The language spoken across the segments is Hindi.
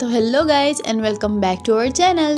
तो hello guys and welcome back to our channel.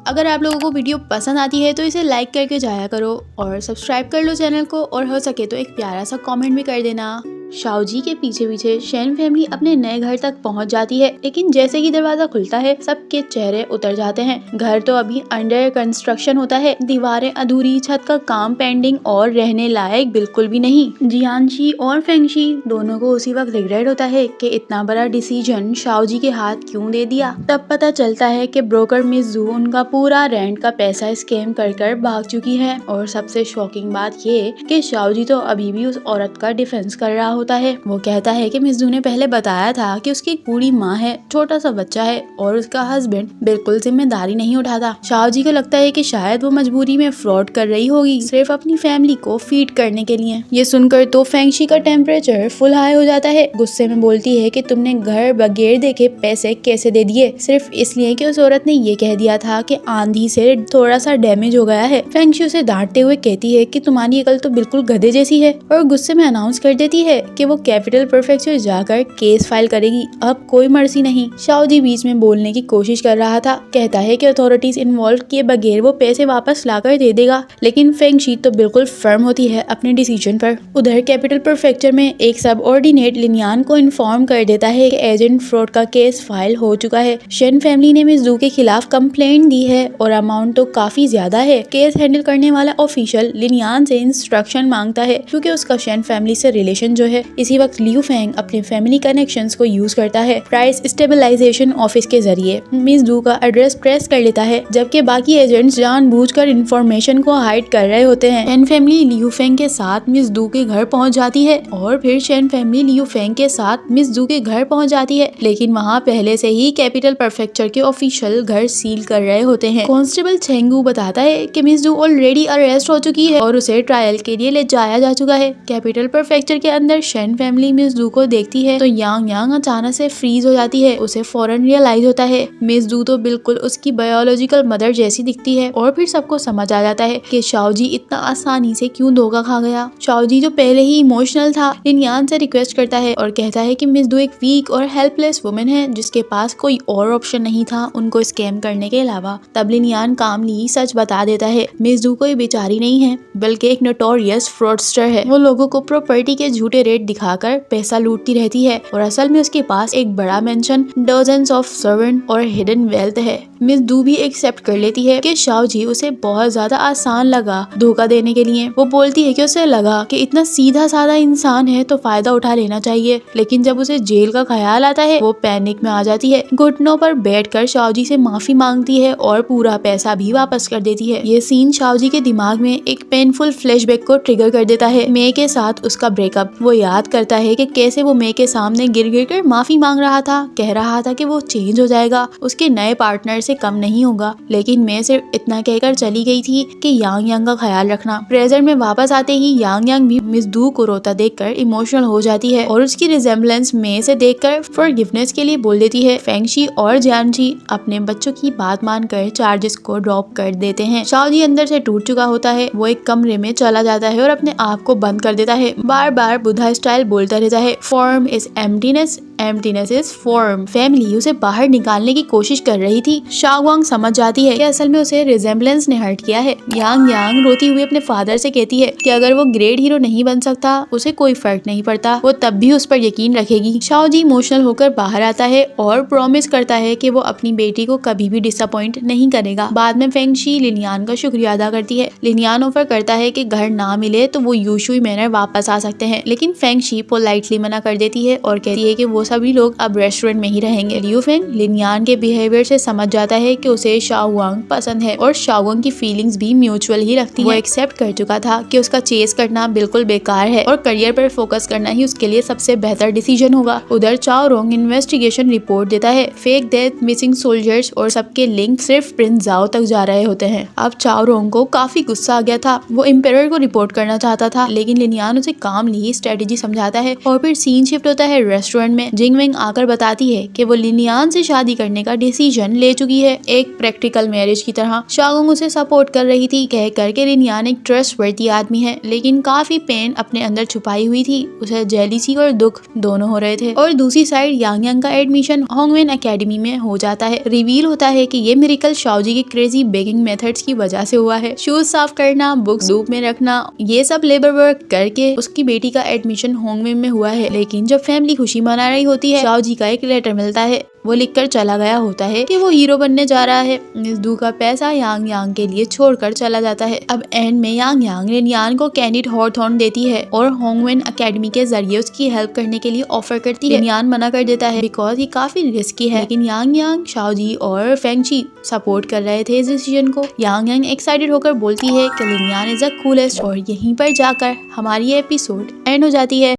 अगर आप लोगों को वीडियो पसंद आती है तो इसे लाइक करके जाया करो और सब्सक्राइब कर लो चैनल को, और हो सके तो एक प्यारा सा कमेंट भी कर देना। शाओजी के पीछे पीछे शेन फैमिली अपने नए घर तक पहुंच जाती है, लेकिन जैसे ही दरवाजा खुलता है सबके चेहरे उतर जाते हैं। घर तो अभी अंडर कंस्ट्रक्शन होता है, दीवारें अधूरी, छत का काम पेंडिंग और रहने लायक बिल्कुल भी नहीं। जियांशी और फेंगशी दोनों को उसी वक्त रिग्रेट होता है कि इतना बड़ा डिसीजन शाओजी के हाथ क्यों दे दिया। तब पता चलता है कि ब्रोकर मिस जू उनका पूरा रेंट का पैसा स्कैम कर भाग चुकी है। और सबसे शॉकिंग बात ये कि शाओजी तो अभी भी उस औरत का डिफेंस कर रहा होता है। वो कहता है कि मिस जू ने पहले बताया था कि उसकी एक बूढ़ी माँ है, छोटा सा बच्चा है और उसका हस्बैंड बिल्कुल जिम्मेदारी नहीं उठाता। शाओजी को लगता है कि शायद वो मजबूरी में फ्रॉड कर रही होगी, सिर्फ अपनी फैमिली को फीड करने के लिए। ये सुनकर तो फेंगशी का टेम्परेचर फुल हाई हो जाता है। गुस्से में बोलती है कि तुमने घर बगैर देखे पैसे कैसे दे दिए, सिर्फ इसलिए कि उस औरत ने ये कह दिया था कि आंधी से थोड़ा सा डैमेज हो गया है। फेंगशी उसे डांटते हुए कहती है कि तुम्हारी अकल तो बिल्कुल गधे जैसी है, और गुस्से में अनाउंस कर देती है कि वो कैपिटल प्रीफेक्चर जाकर केस फाइल करेगी, अब कोई मर्जी नहीं। शाओजी बीच में बोलने की कोशिश कर रहा था, कहता है कि अथॉरिटीज इन्वॉल्व किए बगैर वो पैसे वापस लाकर दे देगा, लेकिन फेंगशी तो बिल्कुल फर्म होती है अपने डिसीजन पर। उधर कैपिटल प्रीफेक्चर में एक सब ऑर्डिनेट लिनियान को इन्फॉर्म कर देता है कि एजेंट फ्रॉड का केस फाइल हो चुका है। शेन फैमिली ने मिस जू के खिलाफ कंप्लेंट दी है और अमाउंट तो काफी ज्यादा है। केस हैंडल करने वाला ऑफिशियल लिनियान से इंस्ट्रक्शन मांगता है, क्योंकि उसका शेन फैमिली से रिलेशन जो है। इसी वक्त लियू फेंग अपने फैमिली कनेक्शंस को यूज करता है प्राइस स्टेबलाइजेशन ऑफिस के जरिए मिस जू का एड्रेस ट्रेस कर लेता है, जबकि बाकी एजेंट्स जानबूझकर इंफॉर्मेशन को हाइड कर रहे होते हैं। शेन फैमिली लियू फेंग के साथ मिस जू के घर पहुंच जाती है और फिर शेन फैमिली लियू फेंग के साथ मिस जू के घर पहुंच जाती है, लेकिन वहाँ पहले से ही कैपिटल प्रीफेक्चर के ऑफिशियल घर सील कर रहे होते हैं। कांस्टेबल चेंगू बताता है कि मिस जू ऑलरेडी अरेस्ट हो चुकी है और उसे ट्रायल के लिए ले जाया जा चुका है। कैपिटल प्रीफेक्चर के अंदर शेन फैमिली मिस जू को देखती है तो यांग यांग अचानक से फ्रीज हो जाती है। उसे फौरन रियलाइज होता है मिस जू तो बिल्कुल उसकी बायोलॉजिकल मदर जैसी दिखती है, और फिर सबको समझ आ जाता है कि शाओजी इतना आसानी से क्यों धोखा खा गया। शाओजी जो पहले ही इमोशनल था, लिनियान से रिक्वेस्ट करता है और कहता है कि मिस जू एक वीक और हेल्पलेस वुमेन है जिसके पास कोई और ऑप्शन नहीं था उनको स्कैम करने के अलावा। तब लिनियान कामली सच बता देता है, मिस जू कोई बेचारी नहीं है बल्कि एक नोटोरियस फ्रॉडस्टर है। वो लोगों को प्रॉपर्टी के झूठे रेट दिखाकर पैसा लूटती रहती है और असल में उसके पास एक बड़ा मेंशन, डजन्स ऑफ सर्वेंट और हिडन वेल्थ है। मिस जू भी एक्सेप्ट कर लेती है कि शाओजी उसे बहुत ज्यादा आसान लगा धोखा देने के लिए। वो बोलती है कि उसे लगा कि इतना सीधा साधा इंसान है तो फायदा उठा लेना चाहिए, लेकिन जब उसे जेल का ख्याल आता है वो पैनिक में आ जाती है। घुटनों पर बैठकर शाओजी से माफी मांगती है और पूरा पैसा भी वापस कर देती है। ये सीन शाओजी के दिमाग में एक पेनफुल फ्लैशबैक को ट्रिगर कर देता है, मे के साथ उसका ब्रेकअप। वो याद करता है कि कैसे वो मे के सामने गिर गिर कर माफी मांग रहा था, कह रहा था कि वो चेंज हो जाएगा, उसके नए पार्टनर से कम नहीं होगा, लेकिन मैं सिर्फ इतना कहकर चली गई थी कि यांग यांग का ख्याल रखना। प्रेजेंट में वापस आते ही यांग यांग भी मिस जू को रोता देखकर इमोशनल हो जाती है और उसकी रिजेम्बलेंस मे से देखकर फॉरगिवनेस के लिए बोल देती है। फेंगशी और जियांशी अपने बच्चों की बात मानकर चार्जेस को ड्रॉप कर देते हैं। शाओजी अंदर से टूट चुका होता है, वो एक कमरे में चला जाता है और अपने आप को बंद कर देता है। बार बार बुद्धा स्टाइल बोलता रहता है, form is emptiness, emptiness is form. Family उसे बाहर निकालने की कोशिश कर रही थी। शाओवांग समझ जाती है कि असल में उसे रिजेम्बलेंस ने हर्ट किया है। यांग यांग रोती हुई अपने फादर से कहती है कि अगर वो ग्रेट हीरो नहीं बन सकता उसे कोई फर्क नहीं पड़ता, वो तब भी उस पर यकीन रखेगी। शाओजी इमोशनल होकर बाहर आता है और प्रॉमिस करता है कि वो अपनी बेटी को कभी भी डिसअपॉइंट नहीं करेगा। बाद में फेंगशी लिनियान का शुक्रिया अदा करती है। लिनियान ऑफर करता है कि घर ना मिले तो वो यूशुई मैनर वापस आ सकते हैं, लेकिन फेंगशी पोलाइटली मना कर देती है और कहती है कि वो सभी लोग अब रेस्टोरेंट में ही रहेंगे। लियू फेंग लिनियान के बिहेवियर से समझ जाता है कि उसे शाओवांग पसंद है और शाओवांग की फीलिंग्स भी म्यूचुअल ही रखती है। वो एक्सेप्ट कर चुका था कि उसका चेस करना बिल्कुल बेकार है और करियर पर फोकस करना ही उसके लिए सबसे बेहतर डिसीजन होगा। उधर चाओ रोंग इन्वेस्टिगेशन रिपोर्ट देता है। फेक डेथ, मिसिंग सोल्जर्स और सबके लिंक सिर्फ प्रिंस जाओ तक जा रहे होते हैं। अब चाओ रोंग को काफी गुस्सा आ गया था। वो एम्पेरर को रिपोर्ट करना चाहता था, लेकिन लिनियान उसे कामली स्ट्रेटेजी समझाता है और फिर सीन शिफ्ट होता है रेस्टोरेंट में। जिंग विंग आकर बताती है कि वो लिनियान से शादी करने का डिसीजन ले चुकी है, एक प्रैक्टिकल मैरिज की तरह। शाओगुंग उसे सपोर्ट कर रही थी, कह करके लिनियान एक ट्रस्टवर्दी आदमी है, लेकिन काफी पेन अपने अंदर छुपाई हुई थी। उसे जेलिसी और दुख दोनों हो रहे थे। और दूसरी साइड यांग यांग का एडमिशन होंगवेन एकेडमी में हो जाता है। रिवील होता है कि ये मिरेकल शाओजी के क्रेजी बेकिंग मेथड्स की वजह से हुआ है। शूज साफ करना, बुक्स धूप में रखना, ये सब लेबर वर्क करके उसकी बेटी का एडमिशन होंगवेन में हुआ है। लेकिन जब फैमिली खुशी मना रही होती है, शाओजी का एक लेटर मिलता है। वो लिखकर चला गया होता है कि वो हीरो बनने जा रहा है। मिसडू का पैसा यांग यांग के लिए छोड़कर चला जाता है। अब एंड में यांग यांग लिनियान को कैंडिड हॉथॉर्न देती है और होंगवेन एकेडमी के जरिए उसकी हेल्प करने के लिए ऑफर करती है। लिनियान मना कर देता है बिकॉज ये काफी रिस्की है, लेकिन यांग यांग, शाओजी और फेंगची सपोर्ट कर रहे थे इस डिसीजन को। यांग यांग एक्साइटेड होकर बोलती है कि लिनियान इज द कूलेस्ट, और यहीं पर जाकर हमारी एपिसोड एंड हो जाती है।